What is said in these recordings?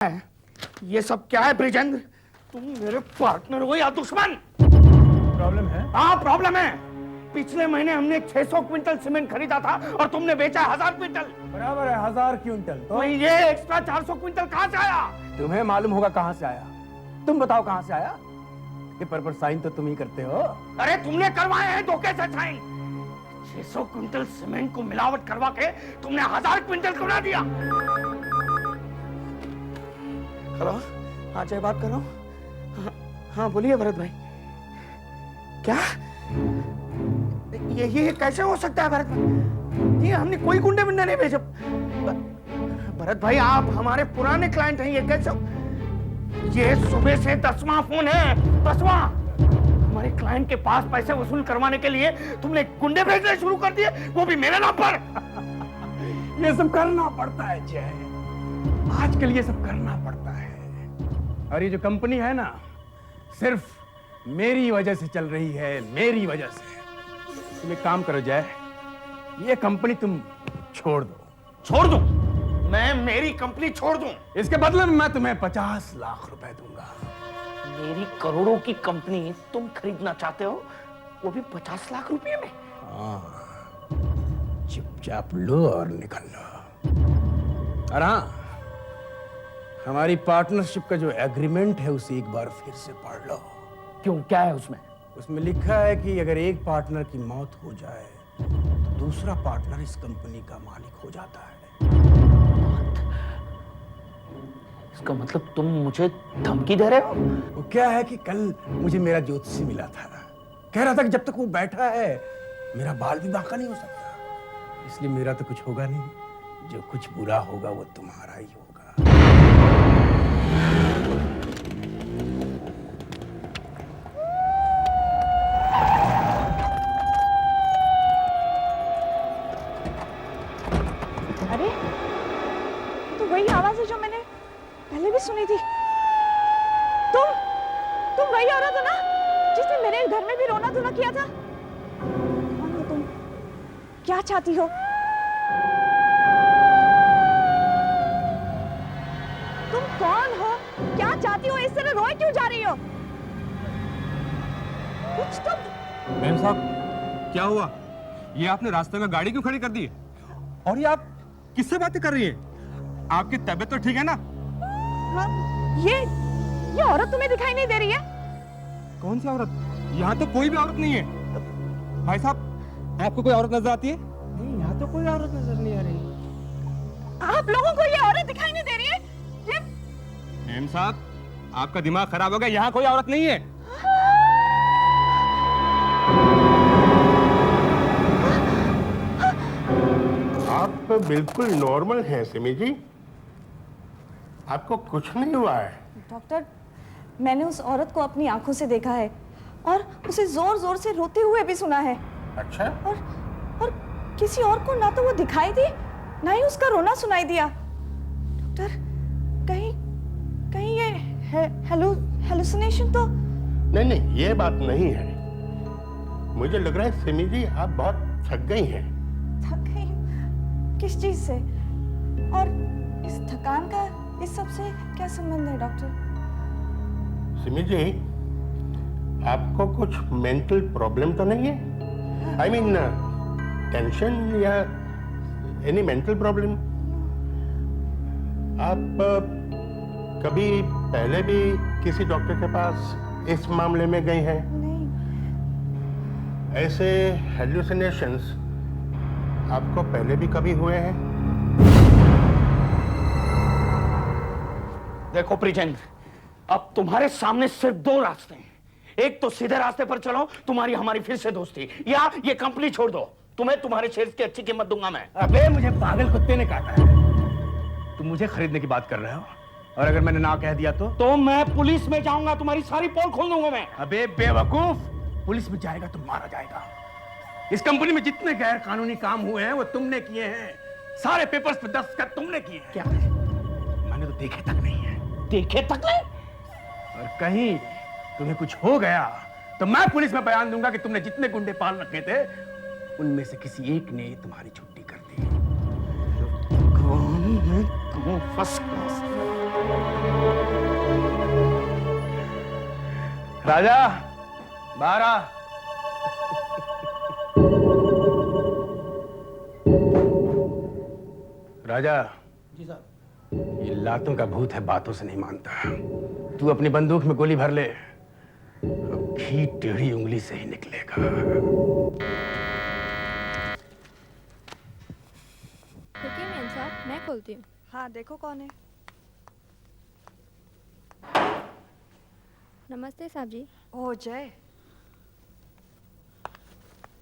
ये सब क्या है ब्रिजेंद्र? तुम मेरे पार्टनर हो या दुश्मन? प्रॉब्लम है? हाँ प्रॉब्लम है। पिछले महीने हमने 600 क्विंटल सीमेंट खरीदा था और तुमने बेचा 1000 क्विंटल। बराबर है 1000 क्विंटल। तो ये एक्स्ट्रा 400 क्विंटल कहाँ से आया? तुम्हें मालूम होगा कहाँ से आया। तुम बताओ कहाँ से आया। पेपर पर साइन तो तुम ही करते हो। अरे तुमने करवाए हैं धोखे से साइन। 600 क्विंटल सीमेंट को मिलावट करवा के तुमने 1000 क्विंटल बना दिया। हेलो, हाँ जय बात कर रहा हूँ। हाँ बोलिए भरत भाई। क्या ये कैसे हो सकता है भरत भाई? ये हमने कोई गुंडे बिंडे नहीं भेजे। भरत भाई आप हमारे पुराने क्लाइंट हैं, ये कैसे? ये सुबह से 10वां फोन है, 10वां। हमारे क्लाइंट के पास पैसे वसूल करवाने के लिए तुमने गुंडे भेजने शुरू कर दिए, वो भी मेरे नाम पर। ये सब करना पड़ता है जय, आजकल ये सब करना पड़ता है। और ये जो कंपनी है ना, सिर्फ मेरी वजह से चल रही है, मेरी वजह से। तुम एक काम करो जय, ये कंपनी तुम छोड़ दो। छोड़ दूं? मैं मेरी कंपनी छोड़ दूं? इसके बदले में मैं तुम्हें 50 लाख रुपए दूंगा। मेरी करोड़ों की कंपनी तुम खरीदना चाहते हो, वो भी 50 लाख रुपए में? हाँ, चुपचाप लो और निकल लो। और हाँ, हमारी पार्टनरशिप का जो एग्रीमेंट है उसे एक बार फिर से पढ़ लो। क्यों, क्या है उसमें? उसमें लिखा है कि अगर एक पार्टनर की मौत हो जाए तो दूसरा पार्टनर इस कंपनी का मालिक हो जाता है। इसका मतलब तुम मुझे धमकी दे रहे हो? वो क्या है कि कल मुझे मेरा ज्योतिषी मिला था, कह रहा था कि जब तक वो बैठा है मेरा बाल भी बांका नहीं हो सकता। इसलिए मेरा तो कुछ होगा नहीं, जो कुछ बुरा होगा वो तुम्हारा ही होगा। अरे तो वही आवाज है जो मैंने पहले भी सुनी थी। तुम वही औरत हो ना जिसने मेरे घर में भी रोना धोना किया था? कौन हो तुम? क्या चाहती हो? तुम कौन हो? क्या चाहती हो? इस तरह रोए क्यों जा रही हो? कुछ तो। मैम साहब, क्या हुआ? ये आपने रास्ते में गाड़ी क्यों खड़ी कर दी? और ये आप किससे बातें कर रही हैं? आपकी तबीयत तो ठीक है ना? हाँ, ये औरत तुम्हें दिखाई नहीं दे रही है? कौन सी औरत? यहाँ तो कोई भी औरत नहीं है। भाई साहब, आपको कोई औरत नजर आती है? नहीं, यहाँ तो कोई औरत नजर नहीं आ रही। आप लोगों को ये औरत दिखाई नहीं दे रही है? ये मैम साहब, आपका दिमाग खराब हो गया। यहाँ कोई औरत नहीं है। आप बिल्कुल नॉर्मल हैं सिमी जी, आपको कुछ नहीं हुआ है। डॉक्टर, मैंने उस औरत को अपनी आंखों से देखा है और उसे जोर जोर से रोते हुए भी सुना है। अच्छा? और किसी और को ना तो वो दिखाई दी, ना ही उसका रोना सुनाई दिया। डॉक्टर, कहीं ये हेलुसिनेशन तो? नहीं, ये बात नहीं है। मुझे लग रहा है सिमी जी आप बहुत थक गई हैं। थक गई? किस चीज से? और इस थकान का इस सब से क्या संबंध है डॉक्टर? सिमी जी, आपको कुछ मेंटल प्रॉब्लम तो नहीं है? आई मीन टेंशन या एनी मेंटल प्रॉब्लम? आप कभी पहले भी किसी डॉक्टर के पास इस मामले में गई हैं? नहीं। ऐसे हेलुसिनेशंस आपको पहले भी कभी हुए हैं? देखो ब्रिजेंद्र, अब तुम्हारे सामने सिर्फ 2 रास्ते हैं। एक तो सीधे रास्ते पर चलो, तुम्हारी हमारी फिर से दोस्ती, या ये कंपनी छोड़ दो। तुम्हें तुम्हारे शेयर्स की अच्छी कीमत दूंगा मैं। अबे मुझे पागल कुत्ते ने काटा है। तुम मुझे खरीदने की बात कर रहे हो और अगर मैंने ना कह दिया तो मैं पुलिस में जाऊंगा, तुम्हारी सारी पोल खोल दूंगा मैं। अबे बेवकूफ, पुलिस में जाएगा तो मारा जाएगा। इस कंपनी में जितने गैर कानूनी काम हुए हैं वो तुमने किए हैं। सारे पेपर्स पे दस्तखत तुमने किए हैं। क्या है? मैंने तो देखे तक नहीं है। देखे तक नहीं? और कहीं तुम्हें कुछ हो गया तो मैं पुलिस में बयान दूंगा कि तुमने जितने गुंडे पाल रखे थे उनमें से किसी एक ने तुम्हारी छुट्टी कर दी। First class. राजा बाहर आ। राजा जी साहब। ये लातों का भूत है, बातों से नहीं मानता। तू अपनी बंदूक में गोली भर ले, अब घी टेढ़ी उंगली से ही निकलेगा। रुकिए मैम साहब, मैं खोलती हूँ। हाँ देखो कौन है। नमस्ते साहब जी। ओह जय,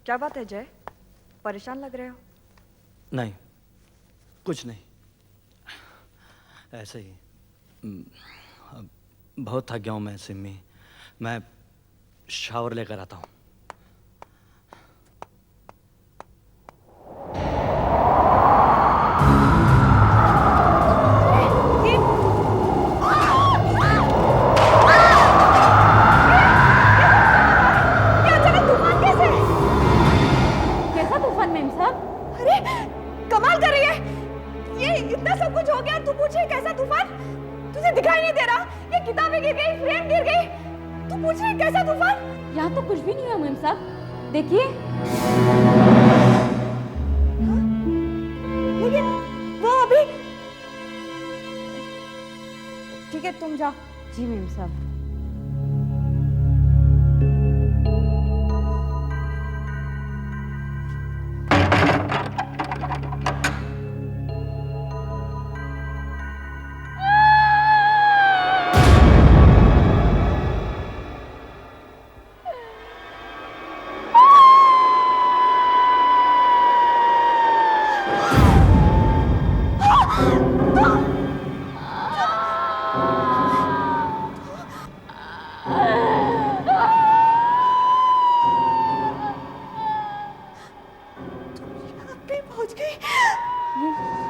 क्या बात है जय, परेशान लग रहे हो? नहीं, कुछ नहीं, ऐसे ही। बहुत थक गया हूँ मैं सिम्मी, मैं शावर लेकर आता हूँ। कैसा तूफान मैम साहब? अरे कमाल कर रही है, ये इतना सब कुछ हो गया और तू पूछ रही कैसा तूफान? तुझे दिखाई नहीं दे रहा? ये किताबें गिर गई, फ्रेम गिर गई, तू पूछ रही कैसा तूफान? यहाँ तो कुछ भी नहीं हुआ मैम साहब, देखिए। लेकिन वो अभी ठीक है, तुम जाओ। जी मैम साहब।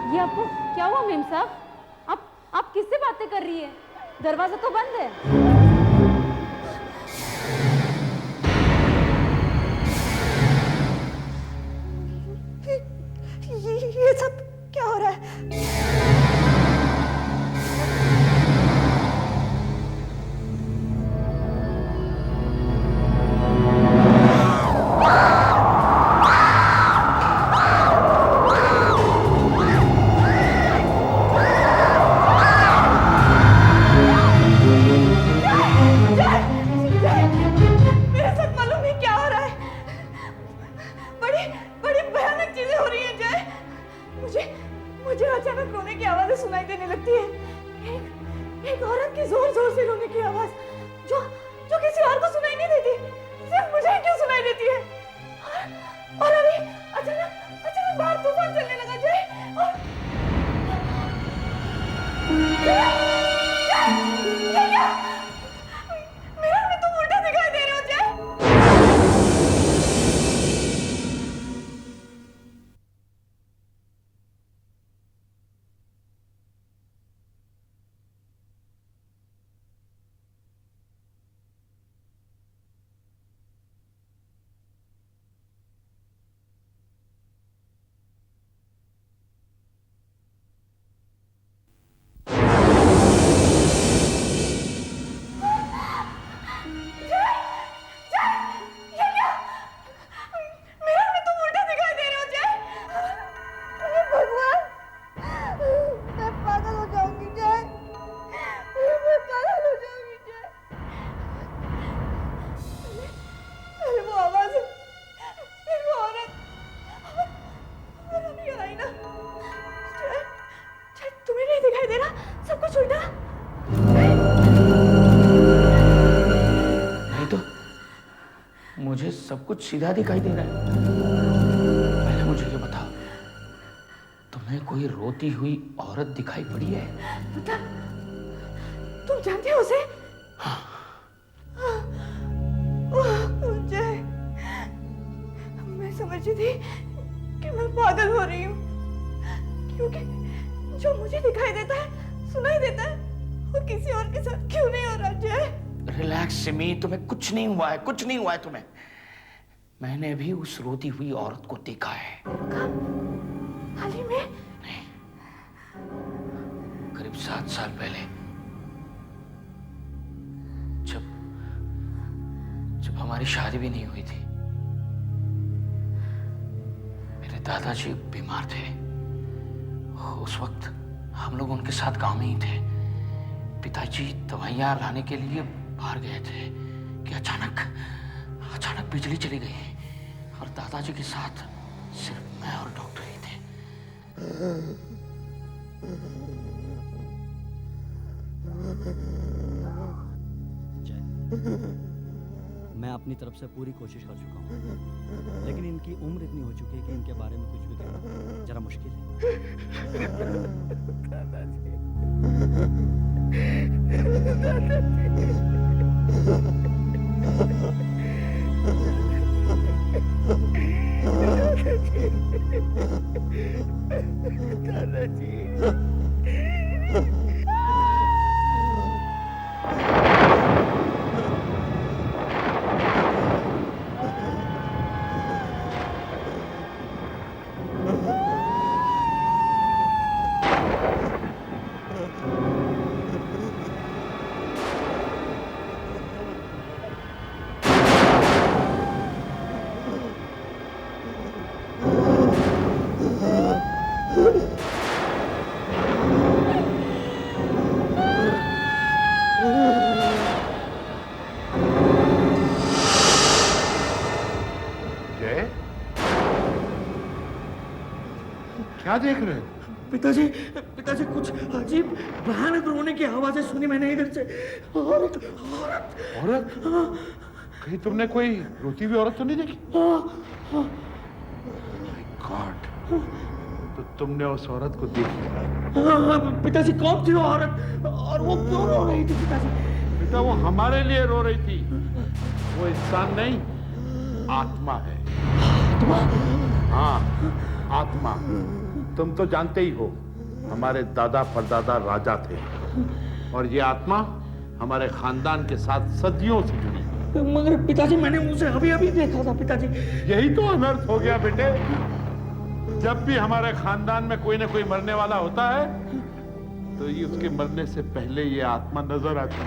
ये आपको क्या हुआ मैम साहब? आप किससे बातें कर रही है? दरवाजा तो बंद है। ये सब क्या हो रहा है? मेरे साथ मालूम नहीं क्या हो रहा है। बड़ी बड़ी भयानक चीजें हो रही हैं जय। मुझे अचानक रोने की आवाजें सुनाई देने लगती है। एक औरत की जोर जोर से रोने की आवाज, जो किसी और को सुनाई नहीं देती, सिर्फ मुझे ही क्यों सुनाई देती है? और अभी अचानक बाहर तूफान चलने लगा जय। ये क्या? मेरा भी तुम उल्टा दिखाई दे रहे हो जय। मेरा भी तुम उल्टा दिखाई दे रहे हो जय। अरे भगवान, मैं पागल हो जाऊंगी जय, मैं पागल हो जाऊंगी जय। अरे वो आवाज है, फिर वो औरत, और अभी आई ना जय। जय तुम्हें नहीं दिखाई दे रहा सब कुछ उल्टा? नहीं तो मुझे सब कुछ सीधा दिखाई दे रहा है। पहले मुझे ये बताओ, तुम्हें कोई रोती हुई औरत दिखाई पड़ी है? मतलब तुम जानते हो उसे? जय, मैं समझ रही थी कि मैं पागल हो रही हूँ, क्योंकि जो मुझे दिखाई देता है, सुनाई देता है, वो किसी और के साथ क्यों नहीं हो रहा जय? रिलैक्स सिमी, तुम्हें कुछ नहीं हुआ है, कुछ नहीं हुआ है तुम्हें। मैंने भी उस रोती हुई औरत को देखा है। कब? हाल ही में? नहीं, करीब 7 साल पहले हमारी शादी भी नहीं हुई थी। मेरे दादाजी बीमार थे। उस वक्त हम लोग उनके साथ गांव में ही थे। पिताजी दवाइयां लाने के लिए बाहर गए थे कि अचानक बिजली चली गई और दादाजी के साथ सिर्फ मैं और डॉक्टर ही थे। मैं अपनी तरफ से पूरी कोशिश कर चुका हूँ, लेकिन इनकी उम्र इतनी हो चुकी है कि इनके बारे में कुछ भी कहना जरा मुश्किल क्या देख रहे हो? पिताजी पिताजी कुछ अजीब भयानक रोने की आवाजें सुनी मैंने इधर से। औरत औरत औरत? कहीं तुमने कोई रोती हुई औरत तो नहीं देखी? गॉड, तो तुमने उस औरत को देख लिया? पिताजी कौन थी वो औरत और वो क्यों रो रही थी पिताजी? बेटा वो हमारे लिए रो रही थी। वो इंसान नहीं, आत्मा है। आत्मा? हाँ, आत्मा। तुम तो जानते ही हो हमारे दादा परदादा राजा थे और ये आत्मा हमारे खानदान के साथ सदियों से जुड़ी है। मगर पिताजी मैंने उसे अभी अभी देखा था पिताजी। यही तो अनर्थ हो गया बेटे। जब भी हमारे खानदान में कोई ना कोई मरने वाला होता है तो ये उसके मरने से पहले ये आत्मा नजर आती है,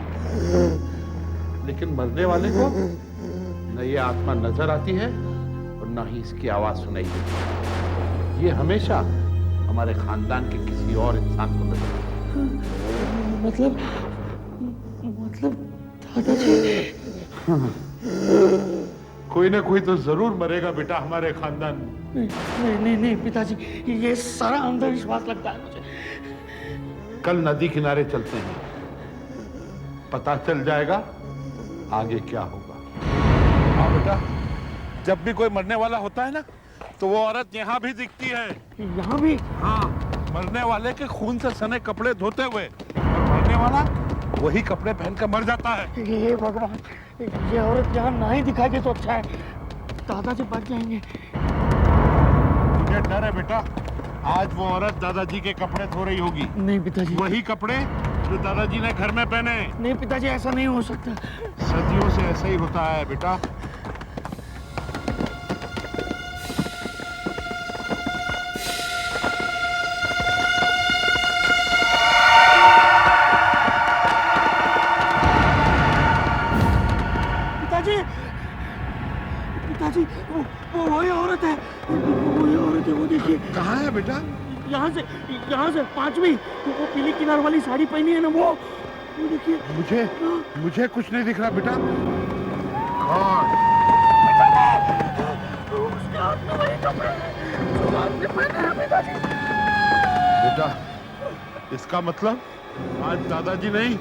लेकिन मरने वाले को न ये आत्मा नजर आती है और न ही इसकी आवाज सुनाई देती है। ये हमेशा हमारे खानदान के किसी और इंसान को नजर आती है। मतलब दादाजी? कोई ना कोई तो जरूर मरेगा बेटा हमारे खानदान में। नहीं पिताजी, ये सारा अंधविश्वास लगता है मुझे। कल नदी किनारे चलते हैं, पता चल जाएगा आगे क्या होगा। हाँ बेटा, जब भी कोई मरने वाला होता है ना तो वो औरत यहाँ भी दिखती है। यहाँ भी? हाँ, मरने वाले के खून से सने कपड़े धोते हुए, और मरने वाला वही कपड़े पहनकर मर जाता है। ये भगवान, ये औरत यहाँ ना ही दिखाई दे तो अच्छा है। दादाजी बच जाएंगे। मुझे डर है बेटा, आज वो औरत दादाजी के कपड़े धो रही होगी। नहीं पिताजी। वही कपड़े जो दादाजी ने घर में पहने। नहीं पिताजी, ऐसा नहीं हो सकता। सदियों से ऐसा ही होता है बेटा। पिताजी, वो वही औरत है, वो देखिए। कहाँ है बेटा? यहाँ से 5वीं, वो पीली किनार वाली साड़ी पहनी है ना, वो देखिए। मुझे कुछ नहीं दिख रहा बेटा। उसके हाथ में वही कपड़े हैं जो आपने पहने हैं पिताजी। बेटा, इसका मतलब आज दादाजी नहीं,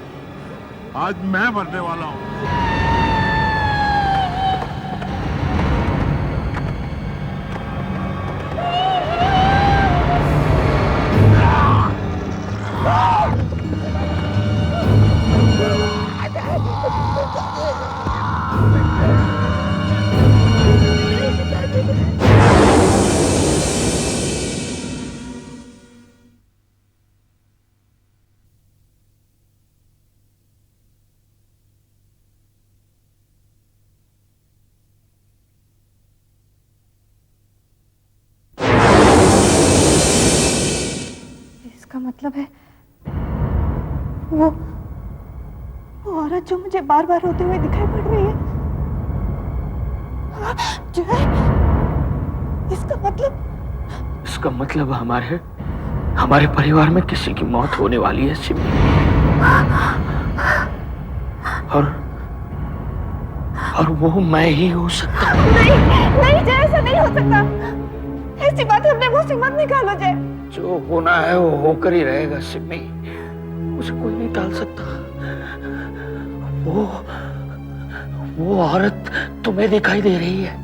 आज मैं मरने वाला हूँ। इसका मतलब है वो औरत जो मुझे बार बार रोते हुए दिखाई पड़ रही है, जय, इसका मतलब हमारे परिवार में किसी की मौत होने वाली है सिमी। और वो मैं ही हो सकता। नहीं नहीं जय, ऐसा नहीं हो सकता। ऐसी बात अपने मुंह से मत निकालो जय। जो होना है वो होकर ही रहेगा सिमी, उसे कोई नहीं टाल सकता। वो औरत तुम्हें दिखाई दे रही है,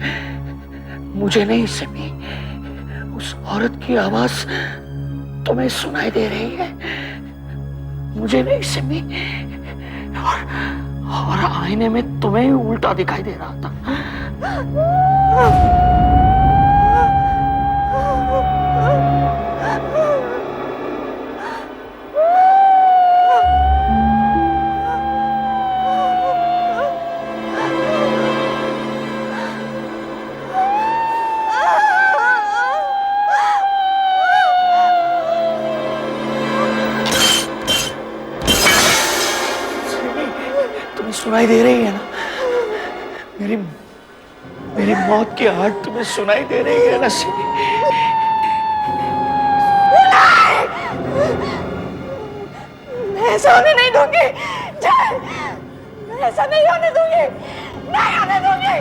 मुझे नहीं सिमी। उस औरत की आवाज तुम्हें सुनाई दे रही है, मुझे नहीं सिमी। और आईने में तुम्हें ही उल्टा दिखाई दे रहा था। तुम्हें सुनाई दे रही है ना मेरी मौत की आहट तुम्हें सुनाई दे रही है ना सिमी? मैं ऐसा होने नहीं दूंगी जय, मैं ऐसा नहीं होने दूंगी, नहीं होने दूंगी।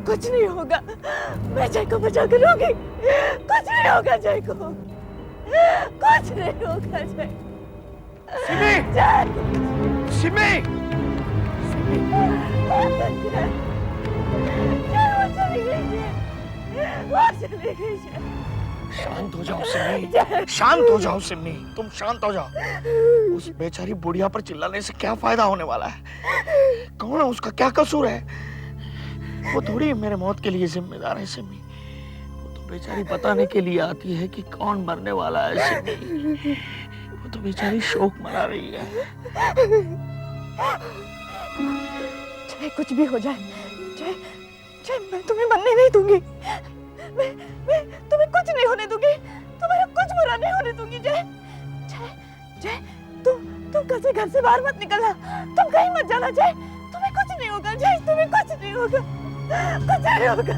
कुछ नहीं होगा, मैं जय को बचा कर रहूंगी। कुछ नहीं होगा जय को, कुछ नहीं होगा जय। सिमी! सिमी! शांत हो जाओ सिमी, शांत हो जाओ सिमी, तुम शांत हो जाओ। उस बेचारी बुढ़िया पर चिल्लाने से क्या फायदा होने वाला है? कौन है, उसका क्या कसूर है? वो थोड़ी मेरे मौत के लिए जिम्मेदार है सिमी। वो तो बेचारी बताने के लिए आती है कि कौन मरने वाला है सिमी। वो तो बेचारी शोक मना रही है। चाहे कुछ भी हो जाए जय, जय मैं तुम्हें मरने नहीं दूंगी। मैं तुम्हें कुछ नहीं होने दूंगी, तुम्हारा कुछ बुरा नहीं होने दूंगी जय। जय जय तुम कैसे घर से बाहर मत निकलना, तुम कहीं मत जाना जय। तुम्हें कुछ नहीं होगा जय, तुम्हें कुछ नहीं होगा, कुछ नहीं होगा।